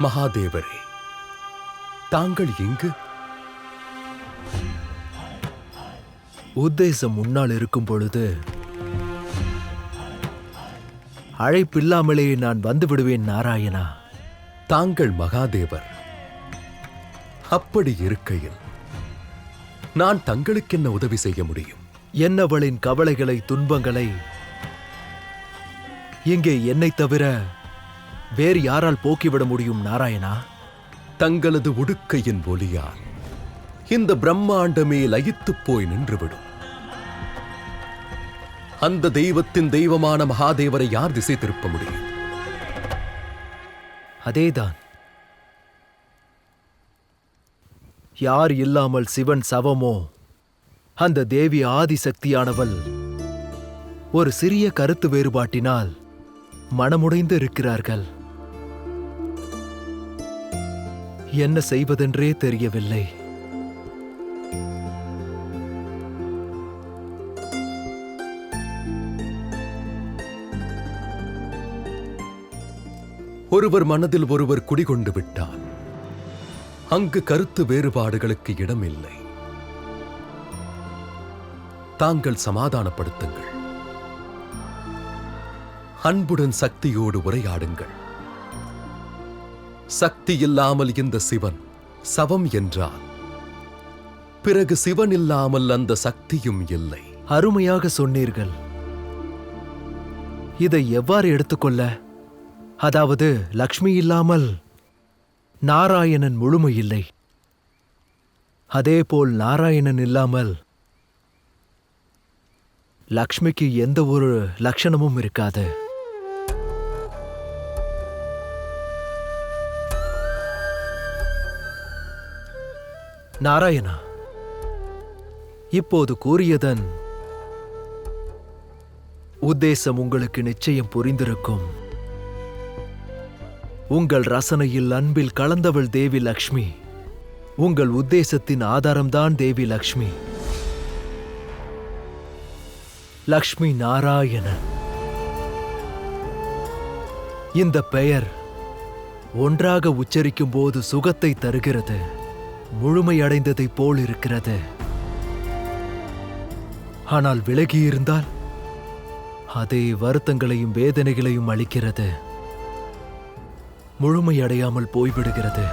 மகாதேவரே, தாங்கள் எங்கு? உத்தேசம் முன்னால் இருக்கும் பொழுது அழைப்பில்லாமலே நான் வந்து விடுவேன் நாராயணா. தாங்கள் மகாதேவர். அப்படி இருக்கையில் நான் தங்களுக்கு என்ன உதவி செய்ய முடியும்? என்னவளின் கவலைகளை துன்பங்களை இங்கே என்னை தவிர வேறு யாரால் போக்கிவிட முடியும் நாராயணா? தங்களது உடுக்கையின் ஒலியால் இந்த பிரம்மாண்டமே லயித்துப் போய் நின்றுவிடும். அந்த தெய்வத்தின் தெய்வமான மகாதேவரை யார் திசை திருப்ப முடியும்? அதேதான். யார் இல்லாமல் சிவன் சவமோ அந்த தேவி ஆதிசக்தியானவள் ஒரு சிறிய கருத்து வேறுபாட்டினால் மனமுடைந்து இருக்கிறார்கள். என்ன செய்வதென்றே தெரியவில்லை. ஒருவர் மனதில் ஒருவர் குடிகொண்டு விட்டால் அங்கு கருத்து வேறுபாடுகளுக்கு இடமில்லை. தாங்கள் சமாதானப்படுத்துங்கள். அன்புடன் சக்தியோடு உரையாடுங்கள். சக்தி இல்லாமல் இந்த சிவன் சவம் என்றால் பிறகு சிவன் இல்லாமல் அந்த சக்தியும் இல்லை. அருமையாக சொன்னீர்கள். இதை எவ்வாறு எடுத்துக்கொள்ள? அதாவது லக்ஷ்மி இல்லாமல் நாராயணன் முழுமை இல்லை. அதேபோல் நாராயணன் இல்லாமல் லக்ஷ்மிக்கு எந்த ஒரு லட்சணமும் இருக்காது. நாராயணா, இப்போது கூறியதன் உத்தேசம் உங்களுக்கு நிச்சயம் புரிந்திருக்கும். உங்கள் ரசனையில் அன்பில் கலந்தவள் தேவி லக்ஷ்மி. உங்கள் உத்தேசத்தின் ஆதாரம்தான் தேவி லக்ஷ்மி. லக்ஷ்மி நாராயணன். இந்த பெயர் ஒன்றாக உச்சரிக்கும் போது சுகத்தை தருகிறது. முழுமையடைந்ததைப் போல் இருக்கிறது. ஆனால் விலகியிருந்தால் அதே வருத்தங்களையும் வேதனைகளையும் அளிக்கிறது. முழுமையடையாமல் போய்விடுகிறது.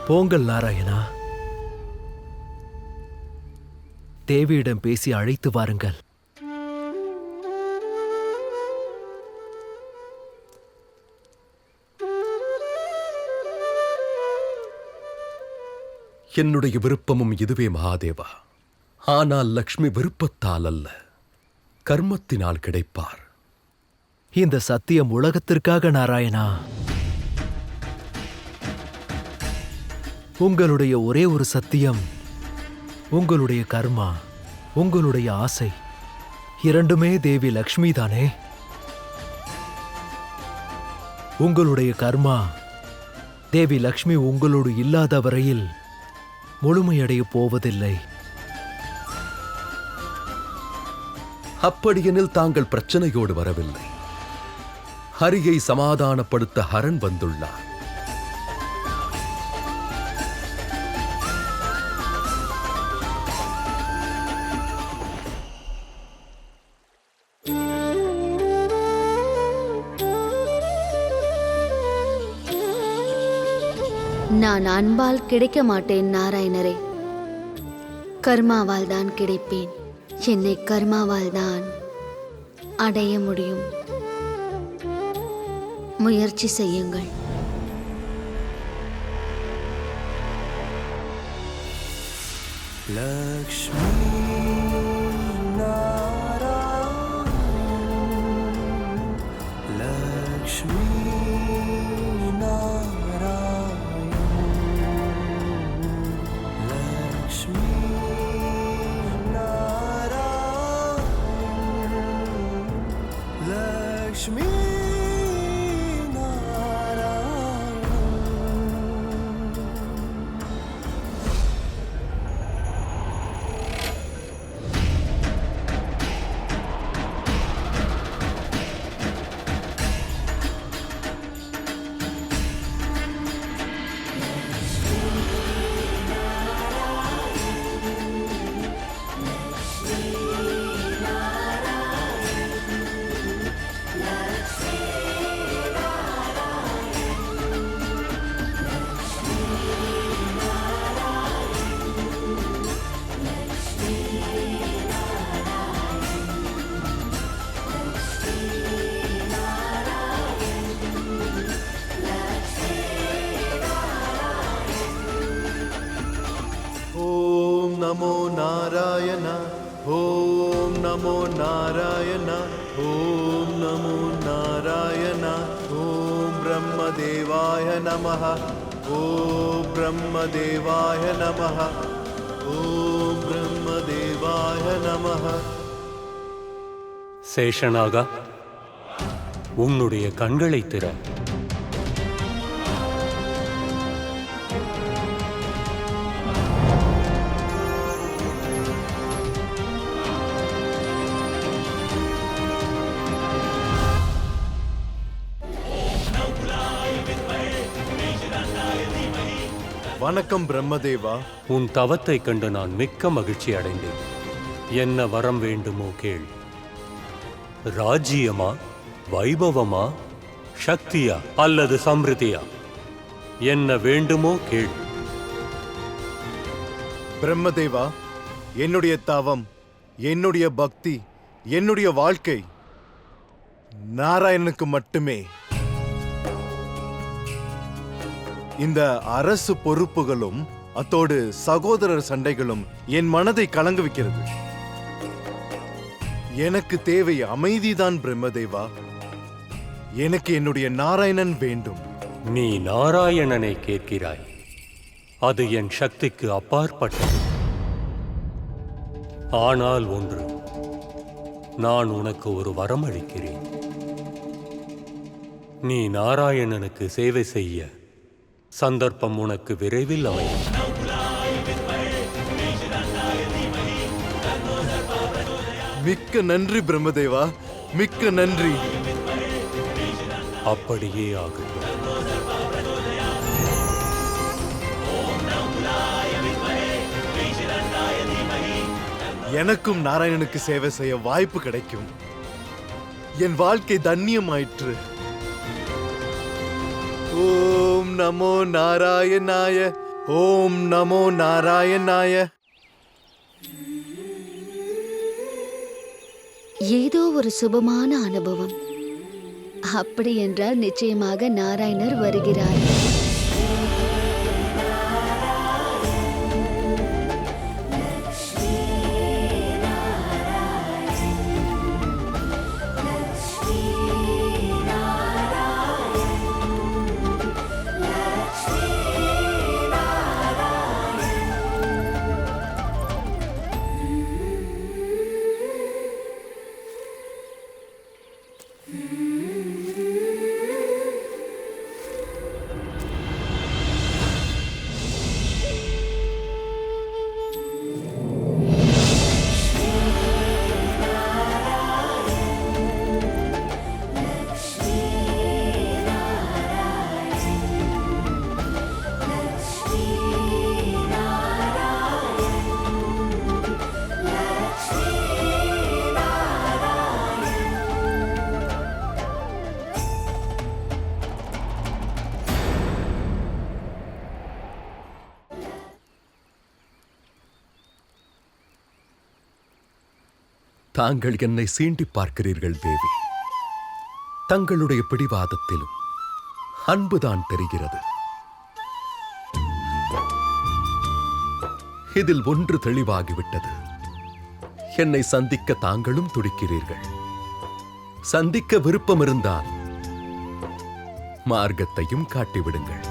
போங்கள் நாராயணா, தேவியிடம் பேசி அழைத்து வாருங்கள். என்னுடைய விருப்பமும் இதுவே மகாதேவா. ஆனால் லக்ஷ்மி விருப்பத்தால் அல்ல, கர்மத்தினால் கிடைப்பார். இந்த சத்தியம் உலகத்திற்காக நாராயணா. உங்களுடைய ஒரே ஒரு சத்தியம் உங்களுடைய கர்மா, உங்களுடைய ஆசை இரண்டுமே தேவி லக்ஷ்மி தானே. உங்களுடைய கர்மா தேவி லக்ஷ்மி உங்களோடு இல்லாத வரையில் முழுமையடைய போவதில்லை. அப்படியெனில் தாங்கள் பிரச்சனையோடு வரவில்லை. ஹரியை சமாதானப்படுத்த ஹரன் வந்துள்ளார். நான் அன்பால் கிடைக்க மாட்டேன் நாராயணரே. கர்மாவால் தான் கிடைப்பேன். என்னை கர்மாவால் தான் அடைய முடியும். முயற்சி செய்யுங்கள். லக்ஷ்மி நாராயண, லக்ஷ்மி நாராயண, லக்ஷ்மி நாராயண, லக்ஷ்மி नारायण ॐ नमो नारायण ॐ नमो नारायण ॐ ब्रह्मदेवाय नमः ॐ ब्रह्मदेवाय नमः ॐ ब्रह्मदेवाय नमः. சேஷனாகா, உன்னுடைய கண்களை திற. வணக்கம் பிரம்மதேவா. உன் தவத்தை கண்டு நான் மிக்க மகிழ்ச்சி அடைந்தேன். என்ன வரம் வேண்டுமோ கேள். ராஜ்யமா, வைபவமா, சக்தியா அல்லது சம்ருதியா? என்ன வேண்டுமோ கேள். பிரம்மதேவா, என்னுடைய தவம், என்னுடைய பக்தி, என்னுடைய வாழ்க்கை நாராயணனுக்கு மட்டுமே. இந்த அரசு பொறுப்புகளும் அத்தோடு சகோதரர் சண்டைகளும் என் மனதை கலங்க வைக்கிறது. எனக்கு தேவை அமைதிதான் பிரம்மதேவா. எனக்கு என்னுடைய நாராயணன் வேண்டும். நீ நாராயணனை கேட்கிறாய். அது என் சக்திக்கு அப்பாற்பட்டது. ஆனால் ஒன்று, நான் உனக்கு ஒரு வரம் அளிக்கிறேன். நீ நாராயணனுக்கு சேவை செய்ய சந்தர்ப்பம் உனக்கு விரைவில் அமையும். மிக்க நன்றி பிரம்மதேவா, மிக்க நன்றி. அப்படியே ஆகட்டும். எனக்கும் நாராயணனுக்கு சேவை செய்ய வாய்ப்பு கிடைக்கும். என் வாழ்க்கை தன்னியமாயிற்று. ஓம் நமோ நாராயணாய, ஓம் நமோ நாராயணாய. ஏதோ ஒரு சுபமான அனுபவம். அப்படி என்றால் நிச்சயமாக நாராயணர் வருகிறார். தாங்கள் என்னை சீண்டி பார்க்கிறீர்கள் தேவி. தங்களுடைய பிடிவாதத்திலும் அன்புதான் தெரிகிறது. இதில் ஒன்று தெளிவாகிவிட்டது. என்னை சந்திக்க தாங்களும் துடிக்கிறீர்கள். சந்திக்க விருப்பம் இருந்தால் மார்க்கத்தையும் காட்டிவிடுங்கள்.